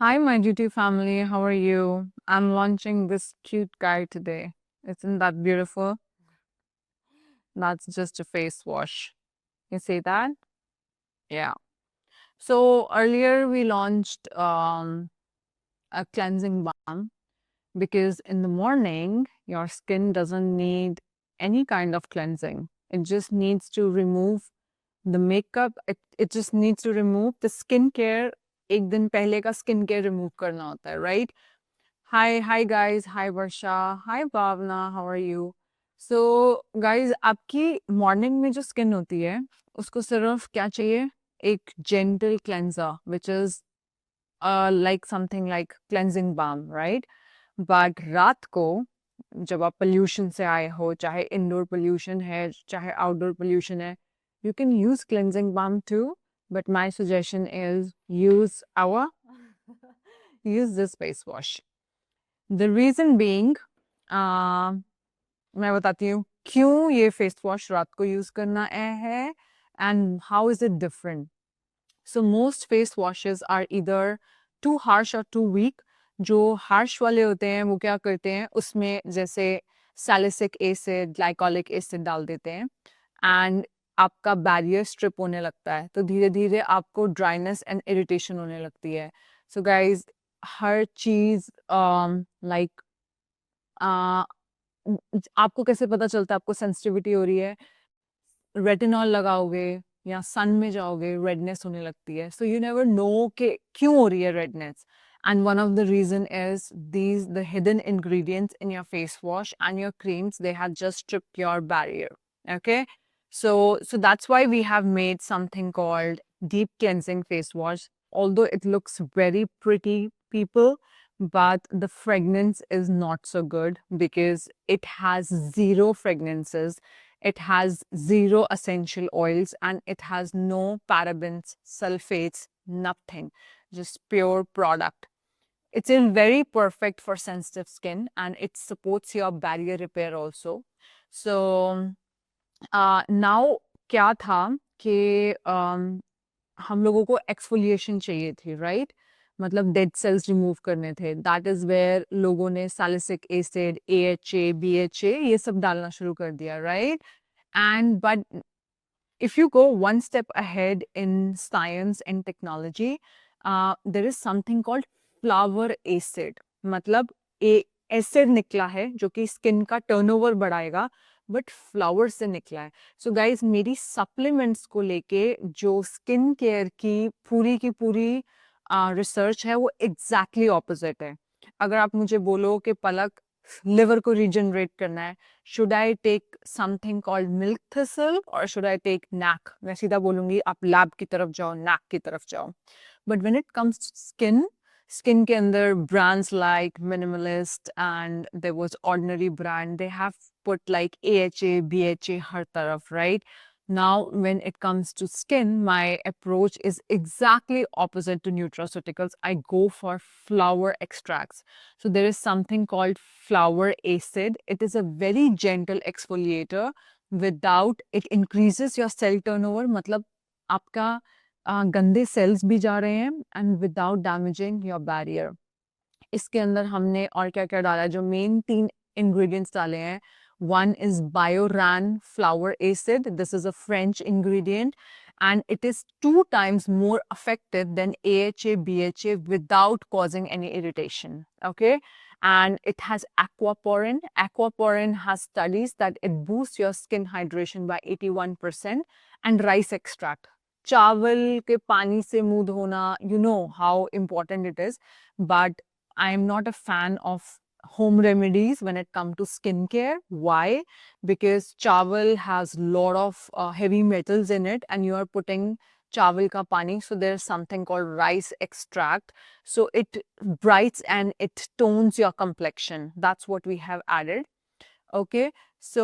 Hi, my duty family. How are you? I'm launching this cute guy today. Isn't that beautiful? That's just a face wash. You see that? Yeah. So earlier we launched a cleansing balm because in the morning your skin doesn't need any kind of cleansing. It just needs to remove the makeup. It just needs to remove the skincare. एक दिन पहले का skin care remove करना होता है, right? Hi guys. Hi Varsha. Hi Bhavna. How are you? So guys, आपकी morning में जो स्किन होती है उसको सिर्फ क्या चाहिए? एक gentle cleanser which is like something like cleansing balm, right? But रात को जब आप पोल्यूशन से आए हो, चाहे इंडोर पोल्यूशन है चाहे आउटडोर पोल्यूशन है, you can use cleansing balm too, but my suggestion is use this face wash. The reason being, मैं बताती हूँ क्यों ये फेस वॉश रात को यूज करना है and how is it different. So most face washes are either too harsh or too weak. जो हार्श वाले होते हैं वो क्या करते हैं, उसमें जैसे सैलिसिक एसिड, ग्लाइकोलिक एसिड डाल देते हैं एंड आपका बैरियर स्ट्रिप होने लगता है, तो धीरे धीरे आपको ड्राइनेस एंड इरिटेशन होने लगती है. सो गाइज, हर चीज लाइक आपको कैसे पता चलता है आपको सेंसिटिविटी हो रही है? रेटिनॉल लगाओगे या सन में जाओगे, रेडनेस होने लगती है. सो यू नेवर नो कि क्यों हो रही है redness. And one of the reason is the hidden ingredients in your face wash and your creams, they have just stripped your barrier. Okay. So that's why we have made something called deep cleansing face wash. Although it looks very pretty, people, but the fragrance is not so good because it has zero fragrances, it has zero essential oils, and it has no parabens, sulfates, nothing, just pure product. It's very perfect for sensitive skin and it supports your barrier repair also. So now क्या था कि हम लोगों को exfoliation चाहिए थी, right? मतलब dead cells remove करने थे. दैट इज वेयर लोगों ने सैलिसिक एसिड, AHA, BHA ये सब डालना शुरू कर दिया, right? And but if you go one step ahead in science and technology, there is something called flower acid. मतलब एसिड निकला है जो कि स्किन का टर्नओवर बढ़ाएगा, बट फ्लावर से निकला है. सो गाइज, मेरी सप्लीमेंट्स को लेके जो स्किन केयर की पूरी रिसर्च है वो एग्जैक्टली ऑपोजिट है. अगर आप मुझे बोलो कि पलक लिवर को रीजनरेट करना है, should I take something called milk thistle or should I take NAC? मैं सीधा बोलूंगी आप लैब की तरफ जाओ, NAC की तरफ जाओ. But when it comes to skin के अंदर brands like Minimalist and there was Ordinary brand, they have put like AHA, BHA हर तरफ, right? Now, when it comes to skin, my approach is exactly opposite to nutraceuticals. I go for flower extracts. So there is something called flower acid. It is a very gentle exfoliator without it increases your cell turnover. मतलब आपका गंदे sales भी जा रहे हैं and without damaging your barrier. इसके अंदर हमने और क्या क्या डाला है, जो मेन 3 इंग्रेडिएंट्स डाले हैं. One is Bioran flower acid. This is a French ingredient and it is 2 times more effective than AHA, BHA without causing any irritation. Okay. And it has aquaporin. Aquaporin has studies that it boosts your skin hydration by 81%. And rice extract. चावल के पानी से मुंह धोना, you know how important it is. But I'm not a fan of home remedies when it comes to skincare. Why? Because chawal has lot of heavy metals in it and you are putting chawal ka pani. So there's something called rice extract. So it brights and it tones your complexion. That's what we have added. Okay. So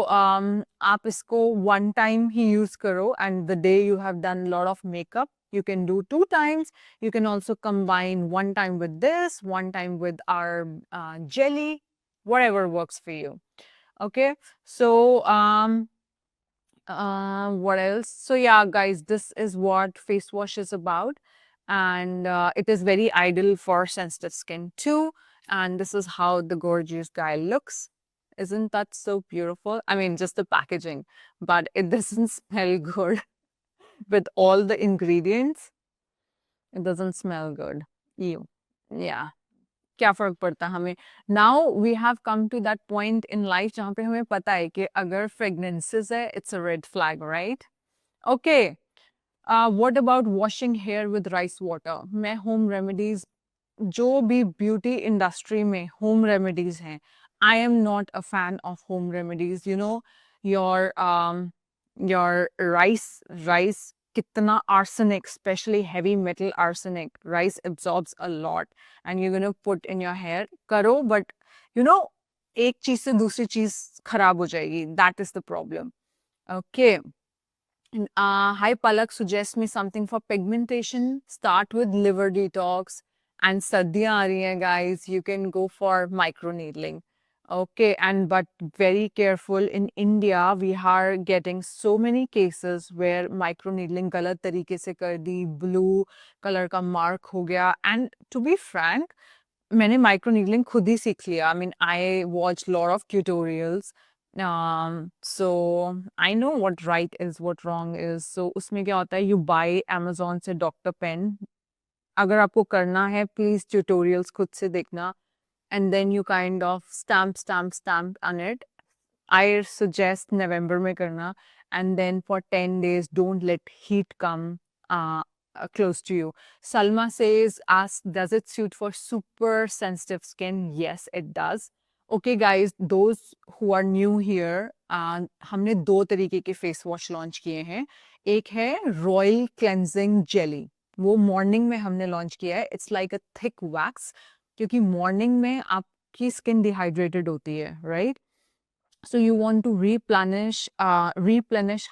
आप इसको one time ही use करो and the day you have done a lot of makeup, you can do 2 times. You can also combine one time with this, one time with our jelly, whatever works for you. Okay. So what else? So yeah, guys, this is what face wash is about. and it is very ideal for sensitive skin too. And this is how the gorgeous guy looks. Isn't that so beautiful? I mean, just the packaging, but it doesn't smell good with all the ingredients. It doesn't smell good. Ew. Yeah. क्या फर्क पड़ता है हमें. Now we have come to that point in life जहाँ पे हमें पता है कि अगर fragrances है, it's a red flag, right? Okay. What about washing hair with rice water? मैं home remedies, जो भी beauty industry में home remedies हैं, I am not a fan of home remedies. You know, your rice कितना arsenic, especially heavy metal arsenic, rice absorbs a lot, and you're gonna put in your hair. करो, but you know, एक चीज से दूसरी चीज खराब हो जाएगी. That is the problem. Okay. Hi Palak, suggest me something for pigmentation. Start with liver detox. And sardiyan aa rahi hain, guys. You can go for microneedling. Okay, and but very careful. In India, we are getting so many cases where microneedling galat tarike se kar di, blue color ka mark ho gaya. And to be frank, मैंने microneedling खुद ही सीख लिया. I mean, I watched a lot of tutorials. So I know what right is, what wrong is. So उसमें क्या होता है, you buy Amazon से Dr. Pen. अगर आपको करना है, please tutorials खुद से देखना. And then you kind of stamp on it. I suggest November में करना. And then for 10 days, don't let heat come close to you. Salma says, ask, does it suit for super sensitive skin? Yes, it does. Okay, guys, those who are new here, हमने दो तरीके के face wash launch किए हैं. एक है royal cleansing jelly, वो morning में हमने लॉन्च किया है. It's like a thick wax, क्योंकि मॉर्निंग में आपकी स्किन डिहाइड्रेटेड होती है, right? So you want to replenish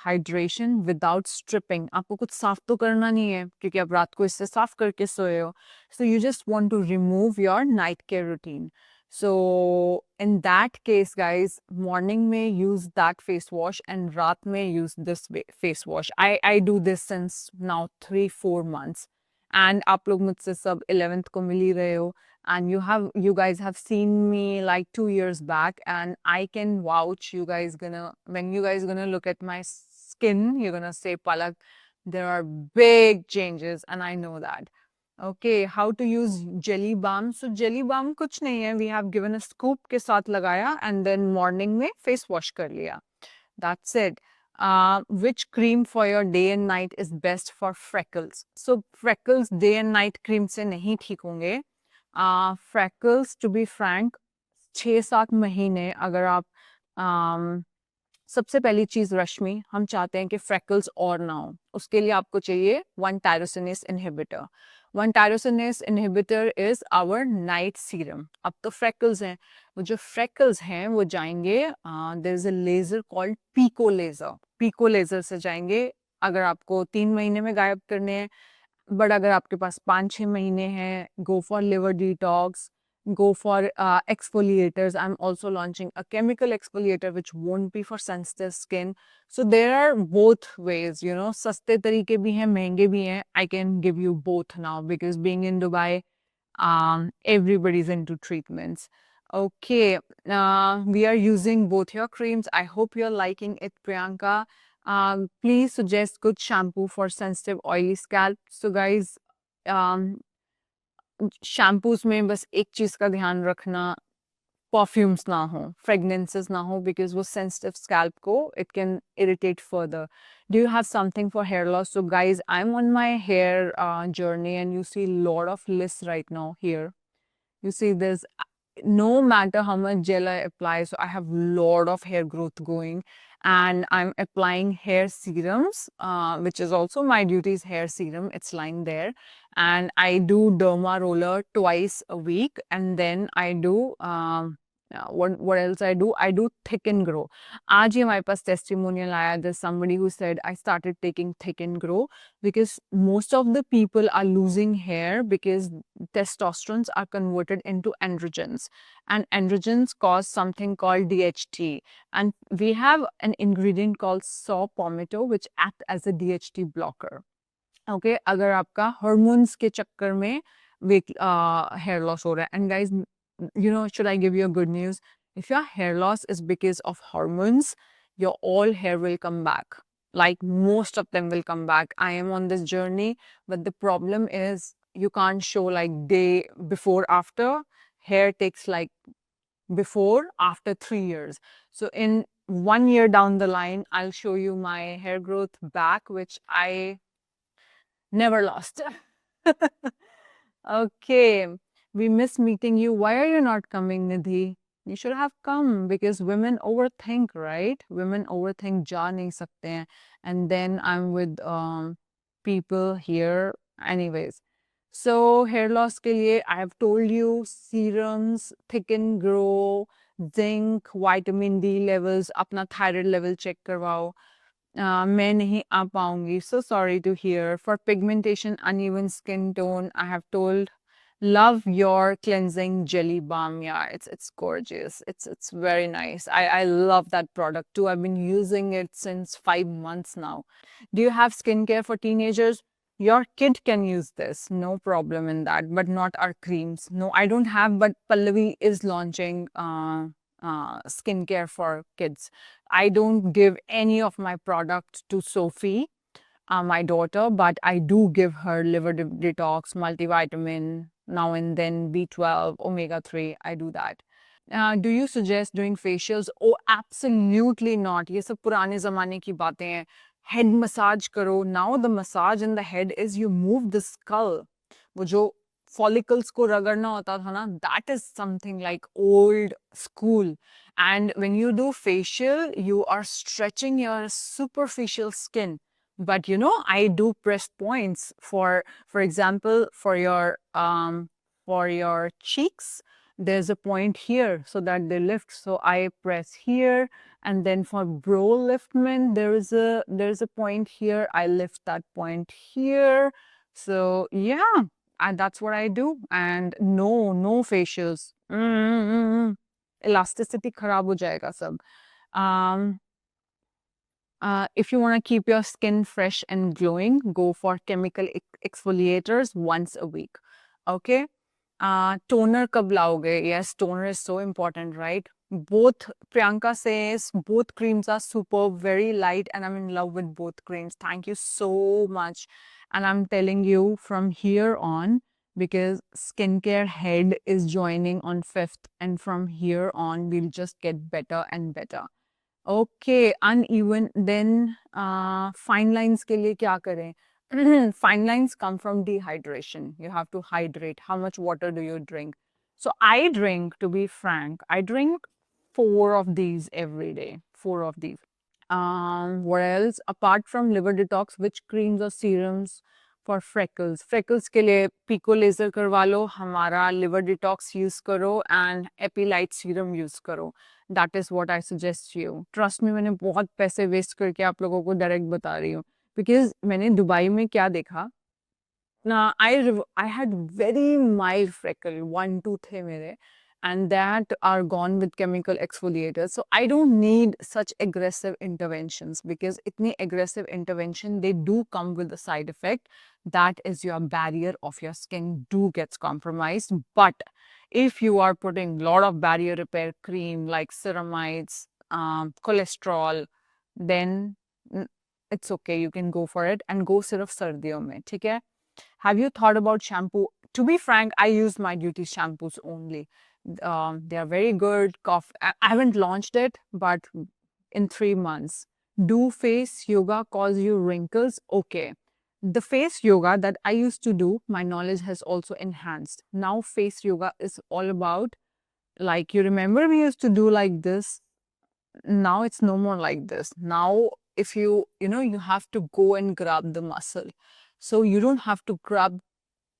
hydration without stripping. आपको कुछ साफ तो करना नहीं है, क्योंकि आप रात को इससे साफ करके सोए हो. So you just want to remove your night care routine. So in that case, guys, morning में use that face wash and रात में use this face wash. I do this since now 3-4 months. And आप लोग मुझसे सब 11th को मिल ही रहे हो. And you guys have seen me like 2 years back, and I can vouch, when you guys gonna look at my skin, you're gonna say, Palak, there are big changes, and I know that. Okay, how to use jelly balm? So jelly balm kuch nahi hai, we have given a scoop ke saath lagaya, and then morning mein face wash kar liya. That's it. Which cream for your day and night is best for freckles? So freckles day and night cream se nahi theek honge. Freckles, to be frank, 6-7 महीने अगर आप सबसे पहली चीज रश्मि, हम चाहते हैं कि फ्रैकल्स और ना हो, उसके लिए आपको चाहिए 1 tyrosinase inhibitor. 1 tyrosinase inhibitor is our night serum. अब तो फ्रैकल्स हैं, वो जो फ्रैकल्स हैं वो जाएंगे, there is a laser called pico laser. Pico laser से जाएंगे. अगर आपको 3 महीने में गायब करने हैं, बट अगर आपके पास 5-6 महीने हैं, go for liver detox, go for exfoliators. I'm also launching a chemical exfoliator which won't be for sensitive skin. So there are both ways, you know, सस्ते तरीके भी हैं, महंगे भी हैं. I can give you both now because being in Dubai, everybody's into treatments. Okay, we are using both your creams. I hope you're liking it, Priyanka. Please suggest good shampoo for sensitive oily scalp. So guys, shampoos में बस एक चीज का ध्यान रखना, perfumes ना हो, fragrances ना हो, because वो sensitive scalp को it can irritate further. Do you have something for hair loss? So guys, I'm on my hair journey, and you see a lot of lists right now here. You see there's no matter how much gel I apply, so I have lot of hair growth going, and I'm applying hair serums, which is also my duty's hair serum. It's lying there, and I do derma roller twice a week, and then I do what else I do? I do thick and grow. आज ही हमारे पास testimonial आया. There's somebody who said I started taking thick and grow because most of the people are losing hair because testosterone are converted into androgens, and androgens cause something called DHT, and we have an ingredient called saw palmetto which act as a DHT blocker. Okay अगर आपका hormones के चक्कर में wait hair loss हो रहा है and guys you know should I give you a good news if your hair loss is because of hormones your all hair will come back like most of them will come back I am on this journey but the problem is you can't show like day before after hair takes like before after 3 years so in 1 year down the line I'll show you my hair growth back which I never lost. Okay, we miss meeting you. Why are you not coming, Nidhi? You should have come because women overthink, right? Women overthink जा नहीं सकते हैं. And then I'm with people here. Anyways, so hair loss के लिए I have told you serums, thicken, grow, zinc, vitamin D levels, अपना thyroid level check करवाओ. मैं नहीं आ पाऊंगी so sorry to hear for pigmentation uneven skin tone I have told love your cleansing jelly balm yeah it's gorgeous it's very nice I love that product too I've been using it since 5 months now do you have skincare for teenagers your kid can use this no problem in that but not our creams no I don't have but Pallavi is launching skincare for kids I don't give any of my product to Sophie, my daughter, but I do give her liver detox, multivitamin, now and then B12, omega 3. I do that. Do you suggest doing facials? Oh, absolutely not. ये सब पुराने ज़माने की बातें हैं. Head massage करो. Now the massage in the head is you move the skull. वो जो follicles को रगड़ना होता था ना, that is something like old school. And when you do facial, you are stretching your superficial skin. But you know, I do press points for example, for your cheeks there's a point here so that they lift so I press here and then for brow liftment there's a point here I lift that point here so yeah and that's what I do and no facials elasticity खराब हो जाएगा सब if you want to keep your skin fresh and glowing go for chemical exfoliators once a week okay toner kab laoge? Yes, toner is so important, right? Both Priyanka says both creams are superb, very light, and I'm in love with both creams. Thank you so much. And I'm telling you from here on, because skincare head is joining on 5th, and from here on, we'll just get better and better. Okay, uneven. Then fine lines के लिए क्या करें? Fine lines come from dehydration. You have to hydrate. How much water do you drink? So I drink, to be frank, I drink 4 of these every day. 4 of these. What else? Apart from liver detox, which creams or serums for freckles? Freckles के लिए pico laser करवा लो, हमारा liver detox use करो and epilite serum use करो. That is what I suggest you. Trust me, मैंने बहुत पैसे waste करके आप लोगों को direct बता रही हूँ. Because मैंने दुबई में क्या देखा? Now I had very mild freckle, 1, 2 थे मेरे, and that are gone with chemical exfoliators. So I don't need such aggressive interventions because itni aggressive intervention they do come with a side effect. That is your barrier of your skin do gets compromised. But if you are putting a lot of barrier repair cream like ceramides, cholesterol, then it's okay. You can go for it and go सिर्फ सर्दियों में, ठीक है? Have you thought about shampoo? To be frank, I use My Duty shampoos only. They are very good. I haven't launched it, but in 3 months. Do face yoga cause you wrinkles? Okay. The face yoga that I used to do, my knowledge has also enhanced. Now face yoga is all about, like you remember we used to do like this. Now it's no more like this. Now if you know, you have to go and grab the muscle. So you don't have to grab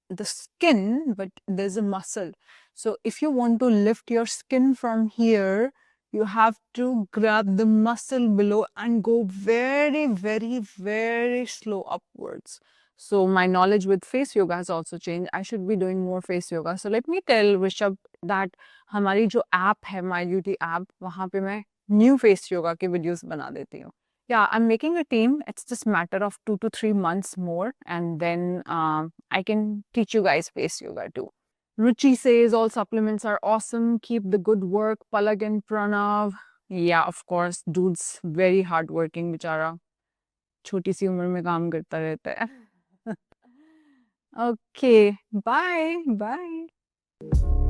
the skin, but there's a muscle. So if you want to lift your skin from here, you have to grab the muscle below and go very, very, very slow upwards. So my knowledge with face yoga has also changed. I should be doing more face yoga. So let me tell Rishabh that हमारी जो app है My Duty app, वहाँ पे मैं new face yoga के videos बना देती हूँ. Yeah, I'm making a team. It's just matter of 2 to 3 months more, and then I can teach you guys face yoga too. Ruchi says all supplements are awesome. Keep the good work, Palak and Pranav. Yeah, of course, dude's very hardworking, बेचारा छोटी सी उम्र में काम करता रहता है. Okay, bye, bye.